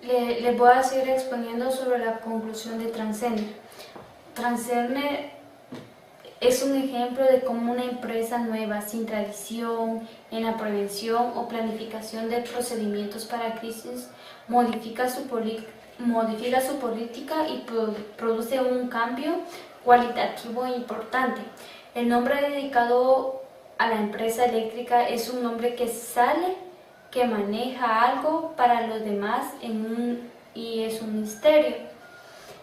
les voy a seguir exponiendo sobre la conclusión de Transcender. Transcender es un ejemplo de cómo una empresa nueva, sin tradición en la prevención o planificación de procedimientos para crisis, modifica su política y produce un cambio cualitativo importante. El nombre dedicado a la empresa eléctrica es un nombre que maneja algo para los demás y es un misterio.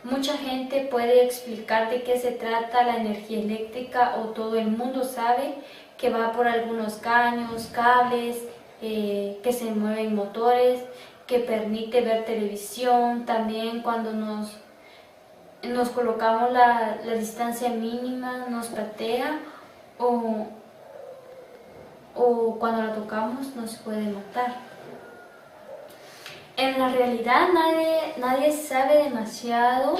Mucha gente puede explicar de qué se trata la energía eléctrica o todo el mundo sabe que va por algunos caños, cables, que se mueven motores, que permite ver televisión. También cuando nos colocamos la distancia mínima nos patea o cuando la tocamos nos puede matar. En la realidad nadie sabe demasiado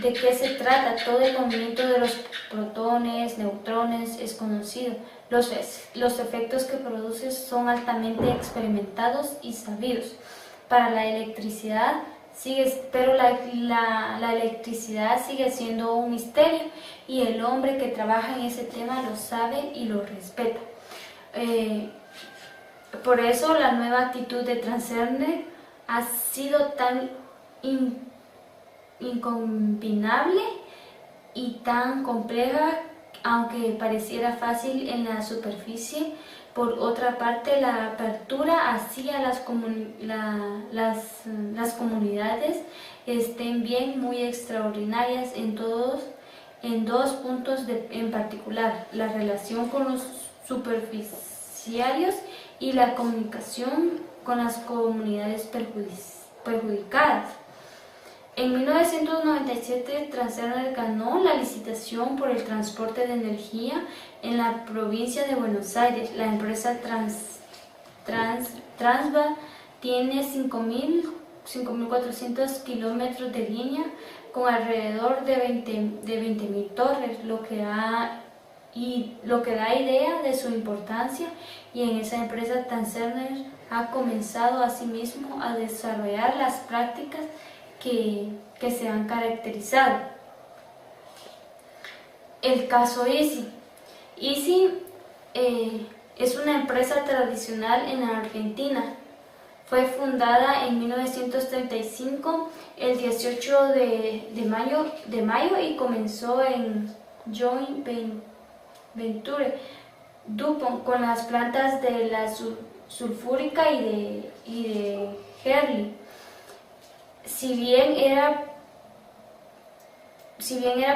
de qué se trata. Todo el movimiento de los protones, neutrones es conocido. Los efectos que produce son altamente experimentados y sabidos. Para la electricidad pero la electricidad sigue siendo un misterio y el hombre que trabaja en ese tema lo sabe y lo respeta. Por eso la nueva actitud de Transcender ha sido tan incombinable y tan compleja, aunque pareciera fácil en la superficie. Por otra parte, la apertura hacia las comunidades estén bien muy extraordinarias en dos puntos en particular: la relación con los superficiarios y la comunicación con las comunidades perjudicadas. En 1997, Transcender ganó la licitación por el transporte de energía en la provincia de Buenos Aires. La empresa Transva tiene 5.400 kilómetros de línea con alrededor de 20.000 torres, lo que da idea de su importancia, y en esa empresa Transcender ha comenzado asimismo a desarrollar las prácticas que se han caracterizado. El caso Easy. Easy es una empresa tradicional en la Argentina. Fue fundada en 1935, el 18 de mayo y comenzó en joint venture DuPont con las plantas de la sulfúrica y de Herley. Si bien era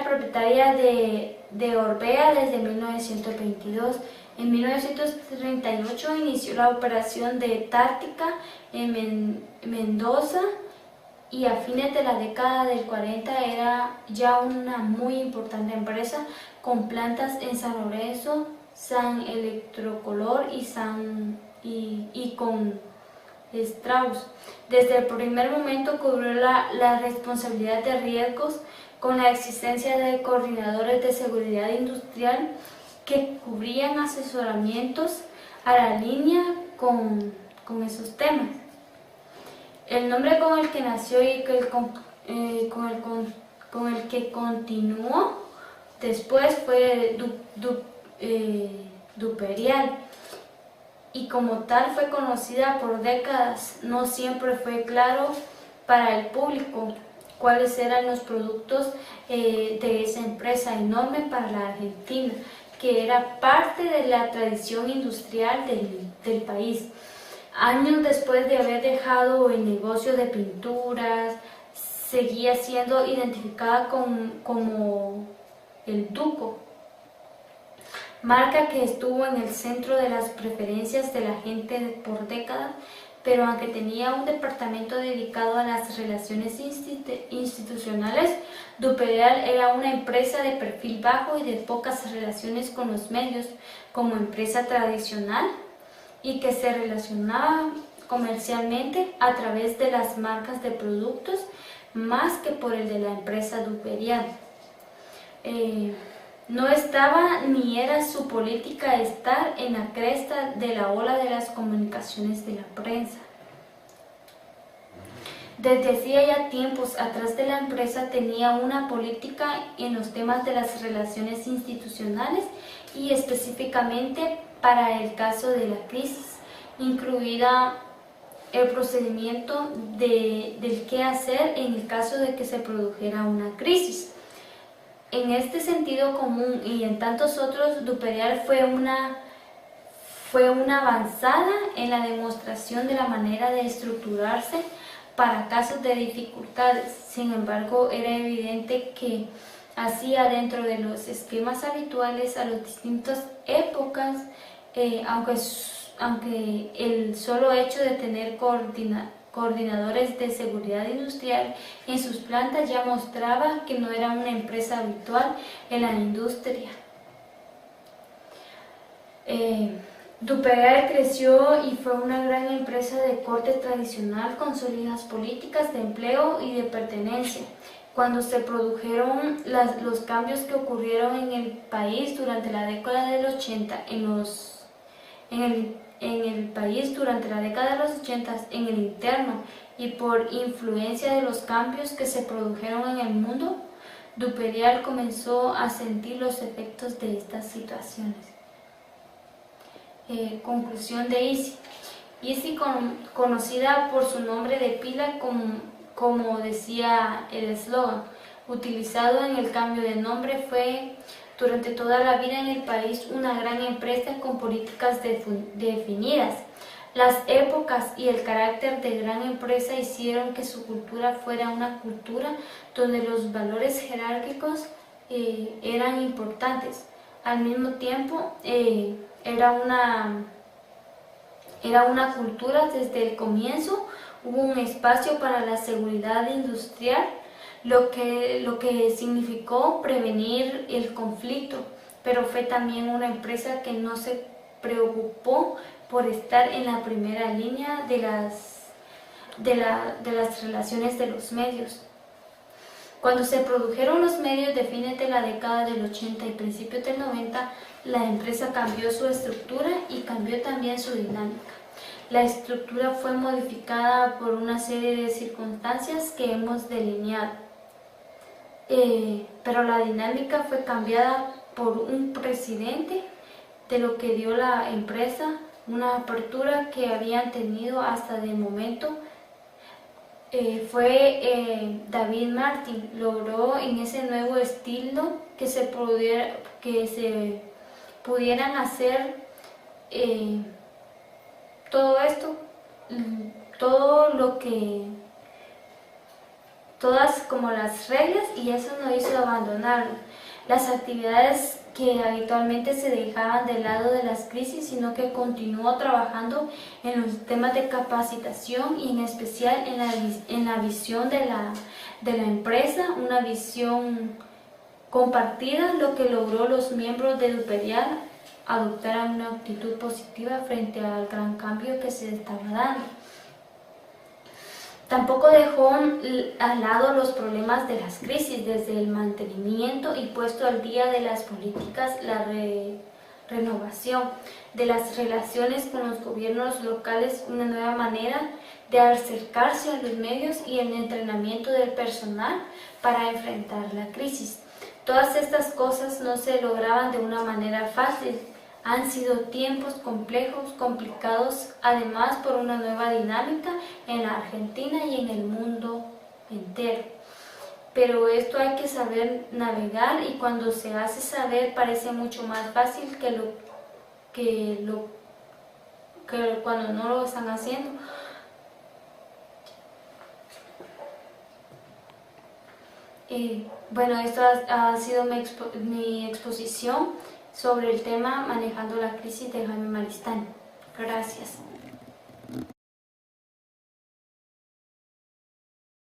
propietaria de Orbea desde 1922, en 1938 inició la operación de Tártica en Mendoza, y a fines de la década del 40 era ya una muy importante empresa con plantas en San Lorenzo, San Electrocolor y con Strauss. Desde el primer momento cubrió la responsabilidad de riesgos con la existencia de coordinadores de seguridad industrial que cubrían asesoramientos a la línea con esos temas. El nombre con el que nació y con el que continuó después fue Duperial, y como tal fue conocida por décadas. No siempre fue claro para el público cuáles eran los productos de esa empresa enorme para la Argentina, que era parte de la tradición industrial del país. Años después de haber dejado el negocio de pinturas, seguía siendo identificada como el Duco, marca que estuvo en el centro de las preferencias de la gente por décadas, pero aunque tenía un departamento dedicado a las relaciones institucionales, Duperial era una empresa de perfil bajo y de pocas relaciones con los medios, como empresa tradicional, y que se relacionaba comercialmente a través de las marcas de productos más que por el de la empresa Duperial. No estaba ni era su política estar en la cresta de la ola de las comunicaciones de la prensa. Desde hacía ya tiempos atrás de la empresa tenía una política en los temas de las relaciones institucionales y específicamente para el caso de la crisis, incluida el procedimiento del qué hacer en el caso de que se produjera una crisis. En este sentido común y en tantos otros, Duperial fue una avanzada en la demostración de la manera de estructurarse para casos de dificultades. Sin embargo, era evidente que hacía dentro de los esquemas habituales a las distintas épocas, aunque el solo hecho de tener coordinadores de seguridad industrial en sus plantas ya mostraba que no era una empresa habitual en la industria. Duperial creció y fue una gran empresa de corte tradicional con sólidas políticas de empleo y de pertenencia. Cuando se produjeron los cambios que ocurrieron en el país durante la década del 80, en el país durante la década de los 80 en el interno y por influencia de los cambios que se produjeron en el mundo, Duperial comenzó a sentir los efectos de estas situaciones. Conclusión de Easy. Easy, conocida por su nombre de pila, como decía el eslogan, utilizado en el cambio de nombre, fue durante toda la vida en el país una gran empresa con políticas definidas. Las épocas y el carácter de gran empresa hicieron que su cultura fuera una cultura donde los valores jerárquicos eran importantes. Al mismo tiempo, era una cultura desde el comienzo. Hubo un espacio para la seguridad industrial, lo que significó prevenir el conflicto, pero fue también una empresa que no se preocupó por estar en la primera línea de las relaciones de los medios. Cuando se produjeron los medios de fines de la década del 80 y principios del 90, la empresa cambió su estructura y cambió también su dinámica. La estructura fue modificada por una serie de circunstancias que hemos delineado, pero la dinámica fue cambiada por un presidente, de lo que dio la empresa una apertura que habían tenido hasta de momento. David Martin logró en ese nuevo estilo que se pudieran hacer todo esto, todas como las reglas, y eso no hizo abandonar las actividades que habitualmente se dejaban de lado de las crisis, sino que continuó trabajando en los temas de capacitación y en especial en la visión de la empresa, una visión compartida, lo que logró los miembros de Duperial adoptar una actitud positiva frente al gran cambio que se estaba dando. Tampoco dejó al lado los problemas de las crisis, desde el mantenimiento y puesto al día de las políticas, la renovación de las relaciones con los gobiernos locales, una nueva manera de acercarse a los medios y el entrenamiento del personal para enfrentar la crisis. Todas estas cosas no se lograban de una manera fácil. Han sido tiempos complejos, complicados, además por una nueva dinámica en la Argentina y en el mundo entero. Pero esto hay que saber navegar, y cuando se hace saber parece mucho más fácil que cuando no lo están haciendo. Bueno, esto ha sido mi exposición sobre el tema manejando la crisis de Jaime Maristany. Gracias.